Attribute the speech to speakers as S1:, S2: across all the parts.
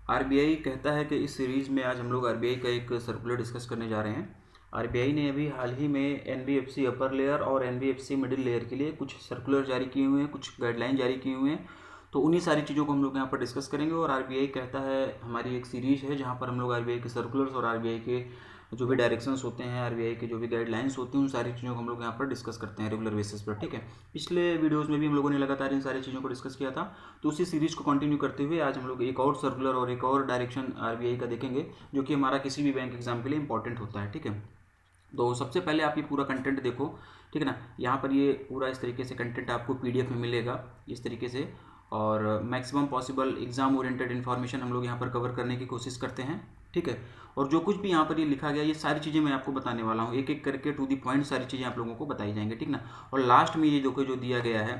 S1: RBI कहता है कि इस सीरीज़ में आज हम लोग आरबीआई का एक सर्कुलर डिस्कस करने जा रहे हैं। आरबीआई ने अभी हाल ही में एनबीएफसी अपर लेयर और एनबीएफसी मिडिल लेयर के लिए कुछ सर्कुलर जारी किए हुए हैं, कुछ गाइडलाइन जारी किए हुए हैं। तो उन्हीं सारी चीज़ों को हम लोग यहाँ पर डिस्कस करेंगे। और आरबीआई कहता है, हमारी एक सीरीज़ है जहाँ पर हम लोग आरबीआई के सर्कुलर्स और आरबीआई के जो भी डायरेक्शंस होते हैं, आरबीआई के जो भी गाइडलाइंस होती हैं, उन सारी चीज़ों को हम लोग यहाँ पर डिस्कस करते हैं रेगुलर बेसिस पर। ठीक है, पिछले वीडियोस में भी हम लोगों ने लगातार इन सारी चीज़ों को डिस्कस किया था। तो उसी सीरीज़ को कंटिन्यू करते हुए आज हम लोग एक और सर्कुलर और एक और डायरेक्शन आरबीआई का देखेंगे, जो कि हमारा किसी भी बैंक एग्जाम के लिए इंपॉर्टेंट होता है। ठीक है, तो सबसे पहले आप ये पूरा कंटेंट देखो। ठीक है ना, यहाँ पर ये पूरा इस तरीके से कंटेंट आपको पीडीएफ में मिलेगा इस तरीके से। और maximum possible exam oriented information हम लोग यहाँ पर कवर करने की कोशिश करते हैं। ठीक है, और जो कुछ भी यहाँ पर ये लिखा गया, ये सारी चीज़ें मैं आपको बताने वाला हूँ, एक एक करके टू दी पॉइंट सारी चीज़ें आप लोगों को बताई जाएंगी। ठीक ना, और लास्ट में ये जो दिया गया है,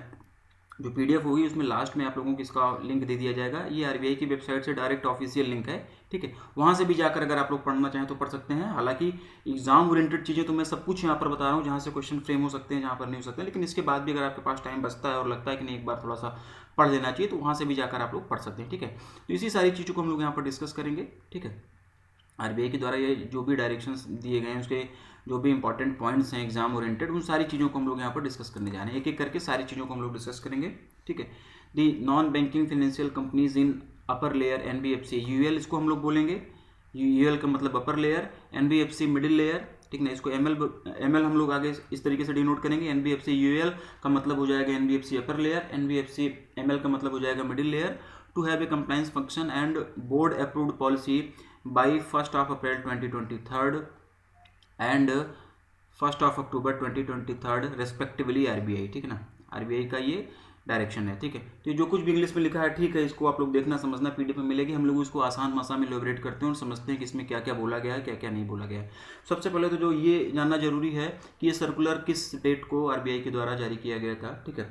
S1: जो पीडीएफ होगी, उसमें लास्ट में आप लोगों को इसका लिंक दे दिया जाएगा। ये आरबीआई की वेबसाइट से डायरेक्ट ऑफिशियल लिंक है। ठीक है, वहाँ से भी जाकर अगर आप लोग पढ़ना चाहें तो पढ़ सकते हैं। हालांकि एग्जाम ओरिएंटेड चीज़ें तो मैं सब कुछ यहाँ पर बता रहा हूँ, जहाँ से क्वेश्चन फ्रेम हो सकते हैं, जहाँ पर नहीं हो सकते हैं, लेकिन इसके बाद भी अगर आपके पास टाइम बचता है और लगता है कि नहीं एक बार थोड़ा सा पढ़ लेना चाहिए, तो वहाँ से भी जाकर आप लोग पढ़ सकते हैं। ठीक है, तो इसी सारी चीज़ों को हम लोग यहाँ पर डिस्कस करेंगे। ठीक है, आरबीआई के द्वारा ये जो भी डायरेक्शंस दिए गए हैं, उसके जो भी इंपॉर्टेंट पॉइंट्स हैं एग्जाम ओरिएंटेड, उन सारी चीज़ों को हम लोग यहाँ पर डिस्कस करने जा रहे हैं। एक एक करके सारी चीज़ों को हम लोग डिस्कस करेंगे। ठीक है, the non banking financial companies in upper layer NBFC, UL इसको हम लोग बोलेंगे। यूएल का मतलब upper layer, NBFC middle layer. ठीक ना, इसको एमएल हम लोग आगे इस तरीके से डिनोट करेंगे। एनबीएफसी यूएल का मतलब हो जाएगा NBFC upper layer, NBFC ML का मतलब हो जाएगा middle layer. To have a compliance function and board approved policy by 1 April 2023 एंड 1 अक्टूबर 2023 रेस्पेक्टिवली आरबीआई। ठीक है ना, आरबीआई का ये डायरेक्शन है। ठीक है, तो जो कुछ भी इंग्लिश में लिखा है, ठीक है, इसको आप लोग देखना समझना, पीडीएफ में मिलेगी। हम लोग इसको आसान भाषा में इलैबोरेट करते हैं और समझते हैं कि इसमें क्या क्या बोला गया है, क्या क्या नहीं बोला गया है। सबसे पहले तो जो ये जानना जरूरी है कि ये सर्कुलर किस डेट को आरबीआई के द्वारा जारी किया गया था। ठीक है,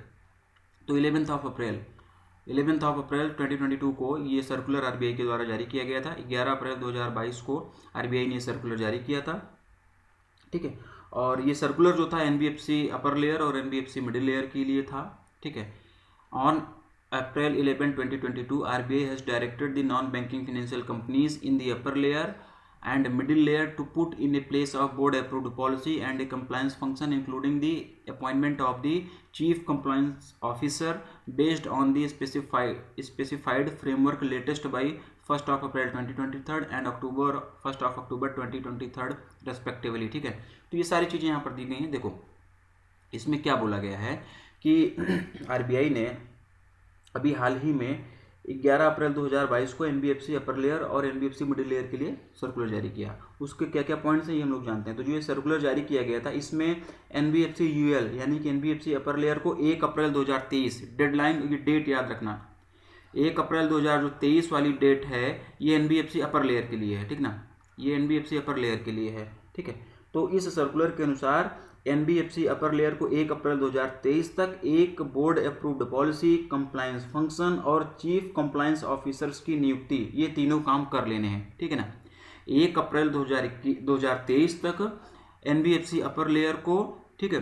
S1: तो 11 अप्रैल 2022 को ये सर्कुलर आरबीआई के द्वारा जारी किया गया था। 11 अप्रैल 2022 को आरबीआई ने ये सर्कुलर जारी किया था। ठीक है, और ये सर्कुलर जो था एनबीएफसी अपर लेयर और एनबीएफसी मिडिल लेयर के लिए था। ठीक है, on April 11, 2022, RBI has directed the non-banking financial companies in the upper layer and middle layer to put in a place of board-approved policy and a compliance function, including the appointment of the chief compliance officer based on the specified framework latest by 1 April 2023 and 1 October 2023 respectively। ठीक है, तो ये सारी चीज़ें यहाँ पर दी गई हैं। देखो इसमें क्या बोला गया है कि आरबीआई ने अभी हाल ही में 11 अप्रैल 2022 को एनबीएफसी अपर लेयर और एनबीएफसी मिडिल लेयर के लिए सर्कुलर जारी किया। उसके क्या क्या पॉइंट्स हैं ये हम लोग जानते हैं। तो जो ये सर्कुलर जारी किया गया था, इसमें एनबीएफसी यूएल यानी कि एनबीएफसी अपर लेयर को 1 अप्रैल 2023 डेडलाइन, ये डेट याद रखना, 1 अप्रैल 2023 वाली डेट है, ये एनबीएफसी अपर लेयर के लिए है। ठीक ना, ये एनबीएफसी अपर लेयर के लिए है। ठीक है, तो इस सर्कुलर के अनुसार एनबीएफसी अपर लेयर को 1 अप्रैल 2023 तक एक board approved policy, compliance function और चीफ कंप्लायंस ऑफिसर्स की नियुक्ति, ये तीनों काम कर लेने हैं। ठीक है ना, 1 अप्रैल 2023 तक एनबीएफसी अपर लेयर को, ठीक है,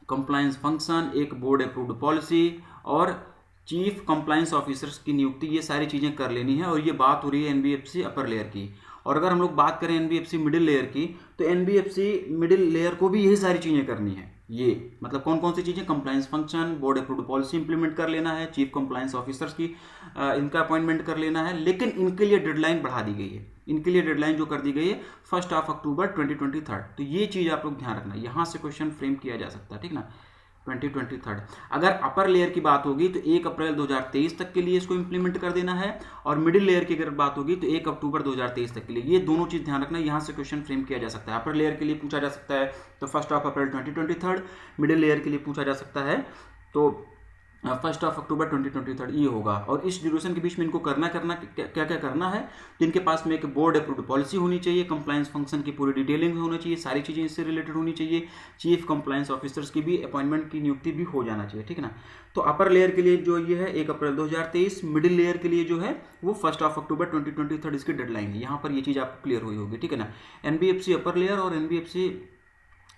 S1: कंप्लायंस फंक्शन, एक बोर्ड अप्रूव्ड पॉलिसी और चीफ कंप्लायंस ऑफिसर्स की नियुक्ति, ये सारी चीज़ें कर लेनी है। और ये बात हो रही है एनबीएफसी अपर लेयर की। और अगर हम लोग बात करें एनबीएफसी मिडिल लेयर की, तो एनबीएफसी मिडिल लेयर को भी यही सारी चीज़ें करनी है। ये मतलब कौन कौन सी चीज़ें, compliance function, board approved policy implement कर लेना है, चीफ कंप्लायंस ऑफिसर्स की इनका अपॉइंटमेंट कर लेना है। लेकिन इनके लिए डेडलाइन बढ़ा दी गई है। इनके लिए डेडलाइन जो कर दी गई है 1 अक्टूबर 2023। तो ये चीज़ आप लोग ध्यान रखना, यहाँ से क्वेश्चन फ्रेम किया जा सकता है। ठीक ना, 2023। अगर अपर लेयर की बात होगी तो 1 अप्रैल 2023 तक के लिए इसको इंप्लीमेंट कर देना है, और मिडिल लेयर की अगर बात होगी तो 1 अक्टूबर 2023 तक के लिए। ये दोनों चीज़ ध्यान रखना, यहाँ से क्वेश्चन फ्रेम किया जा सकता है। अपर लेयर के लिए पूछा जा सकता है तो 1 अप्रैल 2023, मिडिल लेयर के लिए पूछा जा सकता है तो 1 अक्टूबर 2023 ये होगा। और इस ड्यूरेशन के बीच में इनको क्या क्या करना है, तो इनके पास में एक बोर्ड अप्रूव्ड पॉलिसी होनी चाहिए, कंप्लायंस फंक्शन की पूरी डिटेलिंग होनी चाहिए, सारी चीज़ें इससे रिलेटेड होनी चाहिए, चीफ कंप्लायंस ऑफिसर्स की भी अपॉइंटमेंट की नियुक्ति भी हो जाना चाहिए। ठीक है ना, तो अपर लेयर के लिए जो ये है 1 अप्रैल 2023, मिडिल लेयर के लिए जो है वो 1 अक्टूबर 2023 इसकी डेडलाइन है। यहाँ पर ये चीज़ आपको क्लियर हुई होगी। ठीक है ना, एनबीएफसी अपर लेयर और एनबीएफसी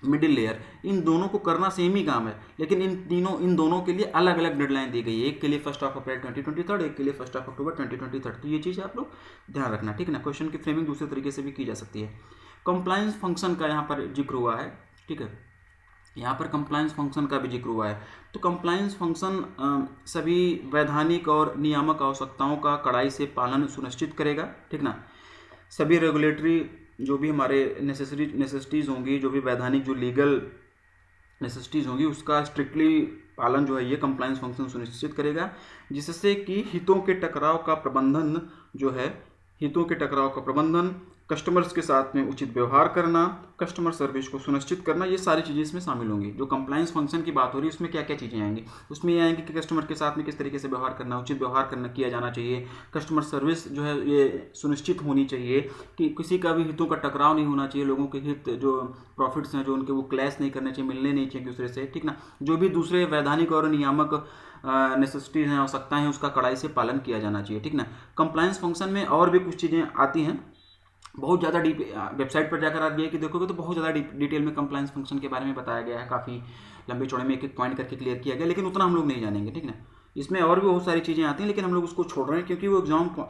S1: मिडिल लेयर, इन दोनों को करना सेम ही काम है, लेकिन इन दोनों के लिए अलग अलग डेडलाइन दी गई है। एक के लिए 1 अप्रैल 2023, एक के लिए 1 अक्टूबर 2023। तो ये चीज़ आप लोग ध्यान रखना, ठीक है ना। क्वेश्चन की फ्रेमिंग दूसरे तरीके से भी की जा सकती है। कंप्लायंस फंक्शन का यहाँ पर जिक्र हुआ है, ठीक है, यहाँ पर कंप्लायंस फंक्शन का भी जिक्र हुआ है। तो कंप्लायंस फंक्शन सभी वैधानिक और नियामक आवश्यकताओं का कड़ाई से पालन सुनिश्चित करेगा, ठीक ना। सभी रेगुलेटरी जो भी हमारे नेसेसिटीज़ होंगी, जो भी वैधानिक जो लीगल नेसेसिटीज़ होंगी, उसका स्ट्रिक्टली पालन जो है ये कंप्लायंस फंक्शन सुनिश्चित करेगा, जिससे कि हितों के टकराव का प्रबंधन जो है, हितों के टकराव का प्रबंधन, कस्टमर्स के साथ में उचित व्यवहार करना, कस्टमर सर्विस को सुनिश्चित करना, ये सारी चीज़ें इसमें शामिल होंगी। जो कंप्लायंस फंक्शन की बात हो रही है उसमें क्या क्या चीज़ें आएंगी, उसमें ये आएंगी कि कस्टमर के साथ में किस तरीके से व्यवहार करना, उचित व्यवहार करना किया जाना चाहिए, कस्टमर सर्विस जो है ये सुनिश्चित होनी चाहिए कि किसी का भी हितों का टकराव नहीं होना चाहिए, लोगों के हित जो प्रॉफिट्स हैं जो उनके वो क्लैश नहीं करने चाहिए, मिलने नहीं चाहिए दूसरे से, ठीक ना। जो भी दूसरे वैधानिक और नियामक नेसेसिटीज हैं, आवश्यकताएं हैं, उसका कड़ाई से पालन किया जाना चाहिए, ठीक ना। कंप्लायंस फंक्शन में और भी कुछ चीज़ें आती हैं, बहुत ज़्यादा डीप, वेबसाइट पर जाकर आप कि देखोगे तो बहुत ज़्यादा डिटेल में कंप्लायंस फंक्शन के बारे में बताया गया है, काफ़ी लंबे चौड़े में एक एक पॉइंट करके क्लियर किया गया, लेकिन उतना हम लोग नहीं जानेंगे, ठीक ना। इसमें और भी बहुत सारी चीज़ें आती हैं, लेकिन हम लोग उसको छोड़ रहे हैं क्योंकि वो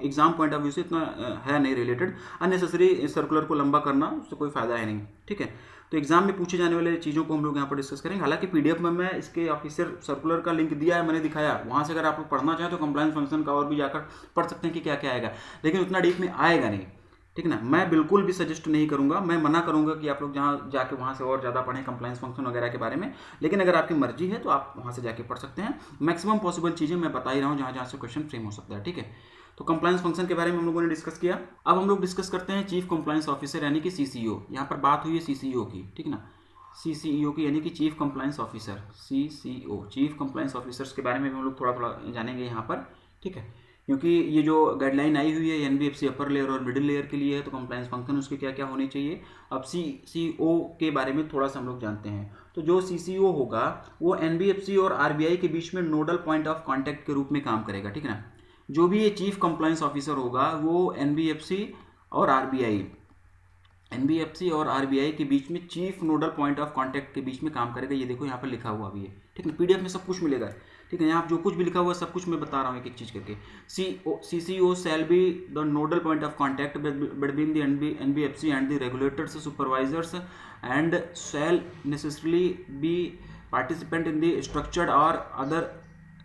S1: एग्जाम पॉइंट ऑफ व्यू से इतना है नहीं रिलेटेड। अननेसेसरी सर्कुलर को लंबा करना, उससे कोई फायदा है नहीं, ठीक है। तो एग्जाम में पूछे जाने वाले चीज़ों को हम लोग यहाँ पर डिस्कस करेंगे। हालांकि पीडीएफ में मैं इसके ऑफिशियल सर्कुलर का लिंक दिया है, मैंने दिखाया, वहाँ से अगर आप लोग पढ़ना चाहें तो कंप्लायंस फंक्शन का और भी जाकर पढ़ सकते हैं कि क्या क्या आएगा, लेकिन उतना डीप में आएगा नहीं, ठीक ना। मैं बिल्कुल भी सजेस्ट नहीं करूंगा, मैं मना करूंगा कि आप लोग जहाँ जाके वहाँ से और ज़्यादा पढ़ें कंप्लायंस फंक्शन वगैरह के बारे में, लेकिन अगर आपकी मर्जी है तो आप वहाँ से जाके पढ़ सकते हैं। मैक्सिमम पॉसिबल चीज़ें मैं बता ही रहा हूँ जहाँ जहाँ से क्वेश्चन फ्रेम हो सकता है, ठीक है। तो कंप्लायंस फंक्शन के बारे में हम लोगों ने डिस्कस किया। अब हम लोग डिस्कस करते हैं चीफ कंप्लायंस ऑफिसर यानी कि CCO। यहाँ पर बात हुई है CCO की, ठीक ना, CCO की यानी कि chief compliance officer, CCO, chief compliance officers के बारे में भी हम लोग थोड़ा थोड़ा जानेंगे यहाँ पर, ठीक है, क्योंकि ये जो गाइडलाइन आई हुई है NBFC अपर लेयर और मिडिल लेयर के लिए है, तो कंप्लायंस फंक्शन उसके क्या क्या होने चाहिए। अब CCO के बारे में थोड़ा सा हम लोग जानते हैं। तो जो CCO होगा वो NBFC और RBI के बीच में नोडल पॉइंट ऑफ कॉन्टैक्ट के रूप में काम करेगा, ठीक है ना। जो भी ये चीफ कंप्लायंस ऑफिसर होगा वो NBFC और RBI के बीच में chief nodal point of contact के बीच में काम करेगा। ये देखो यहाँ पर लिखा हुआ भी है, ठीक है, पीडीएफ में सब कुछ मिलेगा, ठीक है। यहाँ जो कुछ भी लिखा हुआ है सब कुछ मैं बता रहा हूँ एक एक चीज़ करके। CCO shall be the nodal point of contact between the NBFC and the regulators supervisors and shall necessarily be participant in the structured or other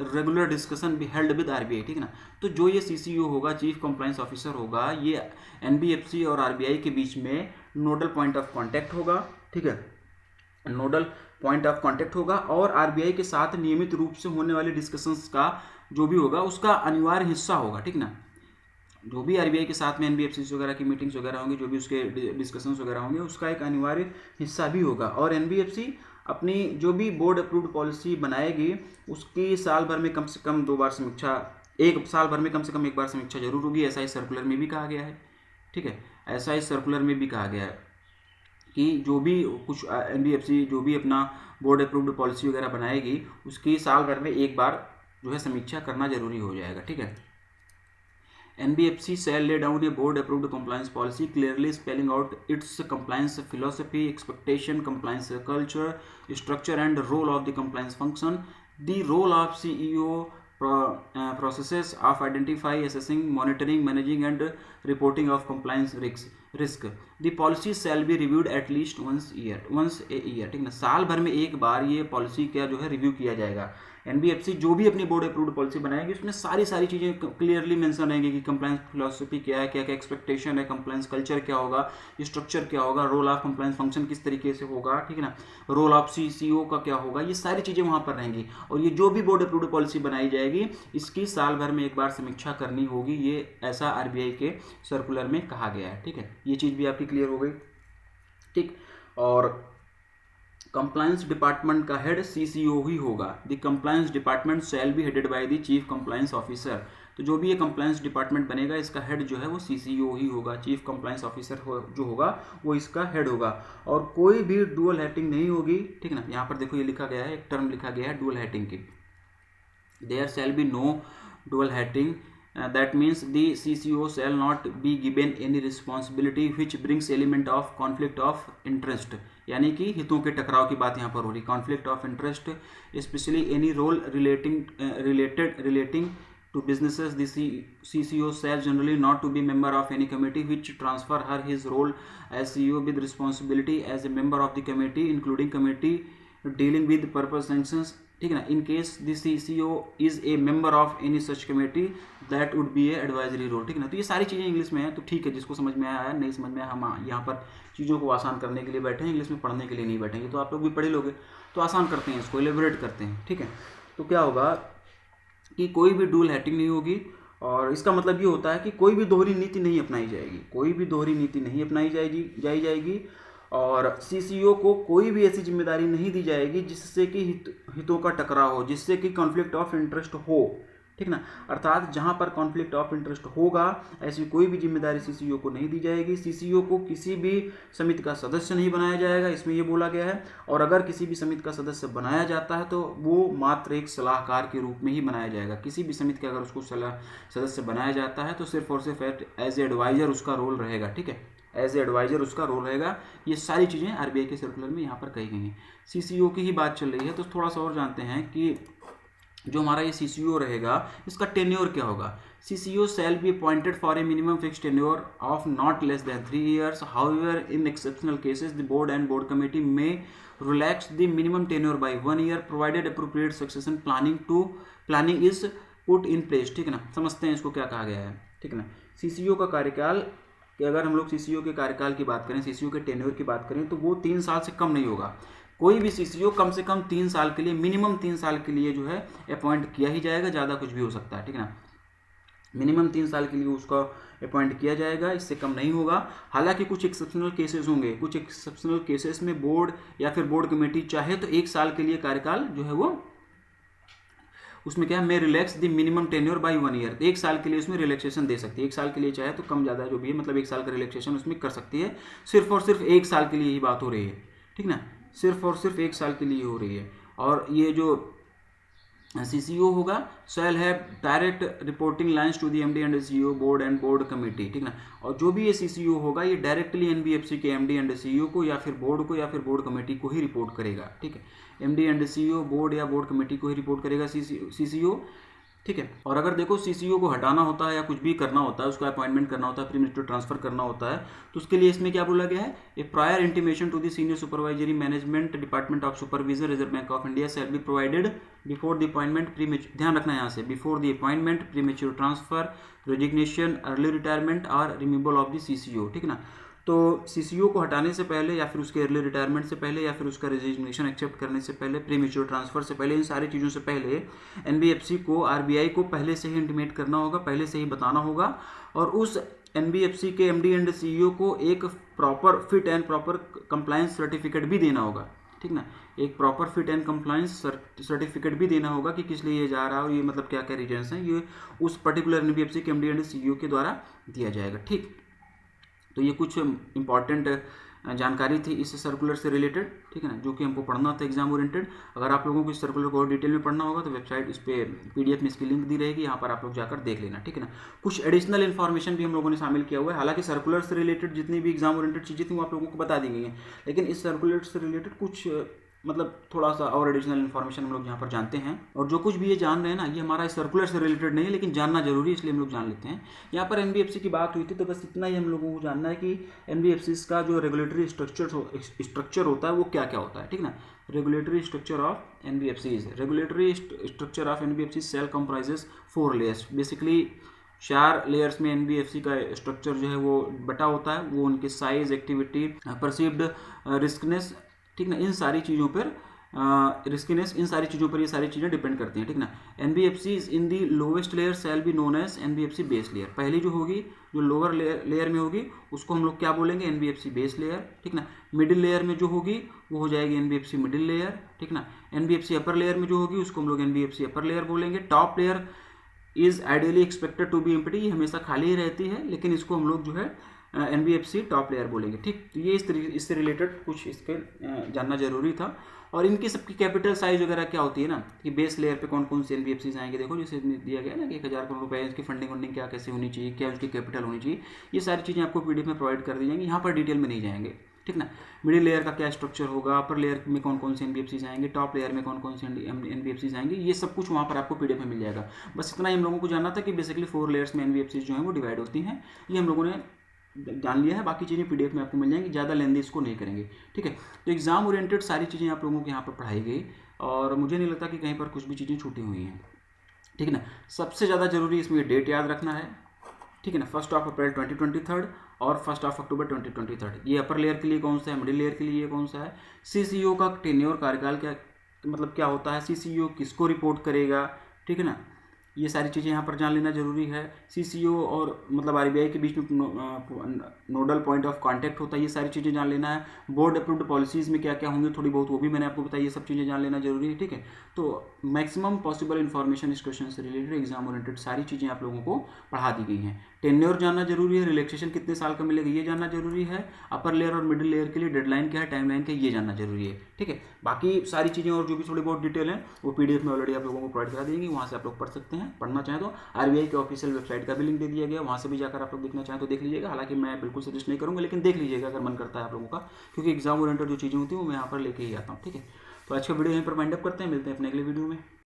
S1: regular discussion be held with RBI, ठीक है ना। तो जो ये CCO होगा, chief compliance officer होगा, ये NBFC और RBI के बीच में नोडल पॉइंट ऑफ कांटेक्ट होगा, ठीक है, नोडल पॉइंट ऑफ कांटेक्ट होगा, और RBI के साथ नियमित रूप से होने वाले डिस्कशंस का जो भी होगा उसका अनिवार्य हिस्सा होगा, ठीक ना। जो भी RBI के साथ में NBFC वगैरह की मीटिंग्स वगैरह होंगी, जो भी उसके डिस्कशंस वगैरह होंगे, उसका एक अनिवार्य हिस्सा भी होगा। और NBFC अपनी जो भी बोर्ड अप्रूव्ड पॉलिसी बनाएगी उसकी साल भर में कम से कम 2 बार समीक्षा, एक साल भर में कम से कम 1 बार समीक्षा जरूर होगी। ऐसा इस सर्कुलर में भी कहा गया है, ठीक है, ऐसा इस सर्कुलर में भी कहा गया है कि जो भी कुछ NBFC जो भी अपना बोर्ड अप्रूव्ड पॉलिसी वगैरह बनाएगी उसकी साल भर में 1 बार जो है समीक्षा करना जरूरी हो जाएगा, ठीक है। NBFC shall lay down a board approved compliance policy clearly spelling out its compliance philosophy, expectation, compliance culture, structure and role of the compliance function. The role of CEO processes of identify, assessing, monitoring, managing and reporting of compliance risk. The policy shall be reviewed at least once a year, ठीक ना। साल भर में 1 बार ये policy क्या जो है review किया जाएगा। NBFC जो भी अपनी बोर्ड अप्रूव्ड पॉलिसी बनाएगी उसमें सारी चीज़ें क्लियरली मेंशन रहेंगी कि कंप्लायंस फिलॉसफी क्या है, क्या क्या एक्सपेक्टेशन है, कंप्लायंस कल्चर क्या होगा, स्ट्रक्चर क्या होगा, रोल ऑफ कंप्लायंस फंक्शन किस तरीके से होगा, ठीक है ना, रोल ऑफ CCO का क्या होगा, ये सारी चीज़ें वहाँ पर रहेंगी। और ये जो भी बोर्ड अप्रूव्ड पॉलिसी बनाई जाएगी इसकी साल भर में 1 बार समीक्षा करनी होगी, ये ऐसा RBI के सर्कुलर में कहा गया है, ठीक है। ये चीज़ भी आपकी क्लियर हो गई, ठीक। और कंप्लायंस डिपार्टमेंट का हेड CCO ही होगा। The compliance department shall be headed by the chief compliance officer. तो जो भी ये कंप्लायंस डिपार्टमेंट बनेगा इसका हेड जो है वो CCO ही होगा, चीफ कंप्लायंस ऑफिसर जो होगा वो इसका हेड होगा। और कोई भी डुअल हेडिंग नहीं होगी, ठीक है ना। यहाँ पर देखो ये लिखा गया है, एक टर्म लिखा गया है डुअल हेडिंग की, there shall be no dual heading. That means the CCO shall not be given any responsibility which brings element of conflict of interest यानी कि हितों के टकराव की बात यहाँ पर हो रही, conflict of interest, especially any role relating to businesses. The CCO shall generally not to be member of any committee which transfer her his role as CEO with responsibility as a member of the committee including committee dealing with purpose sanctions, ठीक है ना. In case the CCO is a member of any such committee that would be a advisory role, ठीक है ना. तो ये सारी चीज़ें इंग्लिश में है, तो ठीक है, जिसको समझ में आया, नहीं समझ में आया, हम यहाँ पर चीज़ों को आसान करने के लिए बैठे हैं, इंग्लिश में पढ़ने के लिए नहीं बैठेंगे. तो आप लोग भी पढ़े लोगे तो आसान करते हैं, इसको एलेबोरेट करते हैं, ठीक है. तो क्या होगा कि कोई भी डुअल हेटिंग नहीं होगी, और इसका मतलब ये होता है कि कोई भी दोहरी नीति नहीं अपनाई जाएगी, कोई भी दोहरी नीति नहीं अपनाई जाएगी, और सीसीओ को कोई भी ऐसी जिम्मेदारी नहीं दी जाएगी जिससे कि हितों का टकराव हो, जिससे कि कॉन्फ्लिक्ट ऑफ इंटरेस्ट हो, ठीक ना. अर्थात जहां पर कॉन्फ्लिक्ट ऑफ इंटरेस्ट होगा ऐसी कोई भी जिम्मेदारी सीसीओ को नहीं दी जाएगी. सीसीओ को किसी भी समिति का सदस्य नहीं बनाया जाएगा, इसमें ये बोला गया है. और अगर किसी भी समिति का सदस्य बनाया जाता है तो वो मात्र एक सलाहकार के रूप में ही बनाया जाएगा. किसी भी समिति का अगर उसको सदस्य बनाया जाता है तो सिर्फ और सिर्फ एज ए एडवाइजर उसका रोल रहेगा, ठीक है, एज ए एडवाइजर उसका रोल रहेगा. ये सारी चीज़ें आरबीआई के सर्कुलर में यहाँ पर कही गई हैं. सीसीओ की ही बात चल रही है तो थोड़ा सा और जानते हैं कि जो हमारा ये सीसीओ रहेगा इसका टेन्योर क्या होगा. CCO shall be appointed for a minimum fixed tenure of not less than 3 years. However in exceptional cases the board and board committee may relax the minimum tenure by 1 year provided appropriate succession planning is put in place, ठीक है ना. समझते हैं इसको क्या कहा गया है, ठीक है ना. सीसीओ का कार्यकाल, कि अगर हम लोग सीसीओ के कार्यकाल की बात करें, सीसीओ के टेन्योर की बात करें तो वो 3 साल से कम नहीं होगा. कोई भी सीसीओ कम से कम 3 साल के लिए, मिनिमम 3 साल के लिए जो है अपॉइंट किया ही जाएगा, ज़्यादा कुछ भी हो सकता है, ठीक है ना. मिनिमम 3 साल के लिए उसका अपॉइंट किया जाएगा, इससे कम नहीं होगा. हालांकि कुछ एक्सेप्शनल केसेस होंगे, कुछ एक्सेप्शनल केसेस में बोर्ड या फिर बोर्ड कमेटी चाहे तो 1 साल के लिए कार्यकाल जो है वो उसमें क्या है, may relax the minimum tenure by 1 year. 1 साल के लिए उसमें रिलैक्सेशन दे सकती है. 1 साल के लिए चाहे तो कम ज़्यादा जो भी है, मतलब 1 साल का रिलैक्सेशन उसमें कर सकती है. सिर्फ और सिर्फ 1 साल के लिए ही बात हो रही है, ठीक ना. सिर्फ और सिर्फ 1 साल के लिए हो रही है. और ये जो सीसीओ होगा shall have direct reporting lines to the MD and CEO board and board committee, ठीक ना. और जो भी ये सीसीओ होगा ये डायरेक्टली एनबीएफसी के एमडी एंड सीईओ को या फिर बोर्ड को या फिर बोर्ड कमेटी को ही रिपोर्ट करेगा, ठीक है. एमडी एंड सीईओ बोर्ड या बोर्ड कमेटी को ही रिपोर्ट करेगा सीसीओ, ठीक है. और अगर देखो सीसीओ को हटाना होता है या कुछ भी करना होता है, उसका अपॉइंटमेंट करना होता है, प्रीमेच्योर ट्रांसफर करना होता है, तो उसके लिए इसमें क्या बोला गया है, a prior intimation to the senior supervisory management department of supervision Reserve Bank of India shall be provided before the appointment premature, ध्यान रखना यहाँ से, before the appointment premature transfer resignation early retirement or removal of the CCO, ठीक है ना. तो CCO को हटाने से पहले या फिर उसके अर्ली रिटायरमेंट से पहले या फिर उसका रेजिग्नेशन एक्सेप्ट करने से पहले, प्रीमेच्योर ट्रांसफर से पहले, इन सारी चीज़ों से पहले एनबीएफसी को, आरबीआई को पहले से ही इंटीमेट करना होगा, पहले से ही बताना होगा. और उस एनबीएफसी के एमडी एंड सीईओ को एक proper fit and proper compliance certificate भी देना होगा, ठीक ना. एक proper fit and compliance certificate भी देना होगा कि किस लिए ये जा रहा है और ये मतलब क्या क्या रीजन्स हैं, ये उस पर्टिकुलर एनबीएफसी के एमडी एंड सीईओ के द्वारा दिया जाएगा, ठीक. तो ये कुछ इंपॉर्टेंट जानकारी थी इस सर्कुलर से रिलेटेड, ठीक है ना, जो कि हमको पढ़ना था एग्जाम ओरिएंटेड. अगर आप लोगों को इस सर्कुलर को और डिटेल में पढ़ना होगा तो वेबसाइट, इस पे पीडीएफ में इसकी लिंक दी रहेगी, यहाँ पर आप लोग जाकर देख लेना, ठीक है ना. कुछ एडिशनल इन्फॉर्मेशन भी हम लोगों ने शामिल किया हुआ है. हालांकि सर्कुलर से रिलेटेड जितनी भी एग्जाम ओरिएंटेड चीज़ें थी वो आप लोगों को बता दी गई हैं, लेकिन इस सर्कुलर से रिलेटेड कुछ मतलब थोड़ा सा और एडिशनल इन्फॉर्मेशन हम लोग यहाँ पर जानते हैं. और जो कुछ भी ये जान रहे हैं ना, ये हमारा इस सर्कुलर से रिलेटेड नहीं है, लेकिन जानना जरूरी है, इसलिए हम लोग जान लेते हैं. यहाँ पर एनबीएफसी की बात हुई थी तो बस इतना ही हम लोगों को जानना है कि एनबीएफसी का जो रेगुलेटरी स्ट्रक्चर होता है वो क्या क्या होता है, ठीक ना. Regulatory structure of NBFCs, regulatory structure of NBFC shall comprises 4 layers. Basically 4 layers में एनबीएफसी का स्ट्रक्चर जो है वो बटा होता है. वो उनके साइज, एक्टिविटी, परसीव्ड रिस्कनेस, ठीक ना, इन सारी चीज़ों पर रिस्कीनेस, इन सारी चीज़ों पर ये सारी चीज़ें डिपेंड करती हैं, ठीक ना. NBFC in the lowest layer shall be known as NBFC base layer. पहली जो होगी, जो लोअर लेयर में होगी उसको हम लोग क्या बोलेंगे, एनबीएफसी बेस लेयर, ठीक ना. मिडिल लेयर में जो होगी वो हो जाएगी एनबीएफसी मिडिल लेयर, ठीक ना. एनबीएफसी अपर लेयर में जो होगी उसको हम लोग एनबीएफसी अपर लेयर बोलेंगे. Top layer is ideally expected to be empty, ये हमेशा खाली ही रहती है, लेकिन इसको हम लोग जो है एनबीएफसी टॉप लेयर बोलेंगे, ठीक. तो ये इससे रिलेटेड कुछ इसके जानना जरूरी था. और इनकी सबकी कैपिटल साइज वगैरह क्या होती है ना, कि बेस लेयर पे कौन कौन से एनबीएफसी आएंगे. देखो जैसे दिया गया ना कि 1000 करोड़ रुपए इसकी फंडिंग क्या कैसे होनी चाहिए, क्या उसकी कैपिटल होनी चाहिए, ये सारी चीज़ें आपको पीडीएफ में प्रोवाइड कर दी जाएंगी, यहाँ पर डिटेल में नहीं जाएंगे, ठीक ना। मिडिल लेयर का क्या स्ट्रक्चर होगा, अपर लेयर में कौन कौन से एनबीएफसी आएंगे, टॉप लेयर में कौन कौन से एनबीएफसी आएंगे, ये सब कुछ वहाँ पर आपको पीडीएफ में मिल जाएगा। बस इतना ही हम लोगों को जानना था कि बेसिकली 4 लेयर्स में एनबीएफसी जो है वो डिवाइड होती हैं, ये हम लोगों ने जान लिया है। बाकी चीज़ें पीडीएफ में आपको मिल जाएंगी, ज़्यादा लेंदी इसको नहीं करेंगे, ठीक है। तो एग्जाम ओरिएंटेड सारी चीज़ें आप लोगों को यहाँ पर पढ़ाई गई और मुझे नहीं लगता कि कहीं पर कुछ भी चीज़ें छूटी हुई हैं, ठीक है ना। सबसे ज़्यादा जरूरी इसमें डेट याद रखना है, ठीक है ना। 1 अप्रैल 2023 और 1 अक्टूबर 2023, ये अपर लेयर के लिए कौन सा है, मिडिल लेयर के लिए कौन सा है। सीसीईओ का टेन्योर कार्यकाल क्या मतलब क्या होता है, सीसीईओ किसको रिपोर्ट करेगा, ठीक है ना, ये सारी चीज़ें यहाँ पर जान लेना जरूरी है। सीसीईओ और मतलब आरबीआई के बीच में नोडल पॉइंट ऑफ कांटेक्ट होता है, ये सारी चीज़ें जान लेना है। बोर्ड अप्रूव्ड पॉलिसीज़ में क्या क्या होंगे थोड़ी बहुत वो भी मैंने आपको बताई, ये सब चीज़ें जान लेना जरूरी है, ठीक है। तो मैक्सिमम पॉसिबल इन्फॉर्मेशन इस क्वेश्चन से रिलेटेड एग्जाम ओरिएंटेड सारी चीज़ें आप लोगों को पढ़ा दी गई हैं। टेन्योर जानना जरूरी है, रिलैक्सेशन कितने साल का मिलेगा ये जानना जरूरी है, अपर लेयर और मिडिल लेयर के लिए डेडलाइन क्या है, टाइमलाइन क्या है, ये जानना जरूरी है, ठीक है। बाकी सारी चीज़ें और जो भी थोड़ी बहुत डिटेल है वो पीडीएफ में ऑलरेडी आप लोगों को प्रोवाइड करा देंगे, वहाँ से आप लोग पढ़ सकते हैं। पढ़ना चाहें तो आरबीआई के ऑफिशियल वेबसाइट का भी लिंक दे दिया गया, वहाँ से भी जाकर आप लोग देखना चाहें तो देख लीजिएगा। हालांकि मैं बिल्कुल सजेस्ट नहीं करूँगा, लेकिन देख लीजिएगा अगर मन करता है आप लोगों का, क्योंकि एग्जाम ओरिएंटेड जो चीज़ें होती हैं वो मैं यहाँ पर लेके ही आता हूँ, ठीक है। तो आज का वीडियो यहीं पर वाइंड अप करते हैं, मिलते हैं अपने अगले वीडियो में।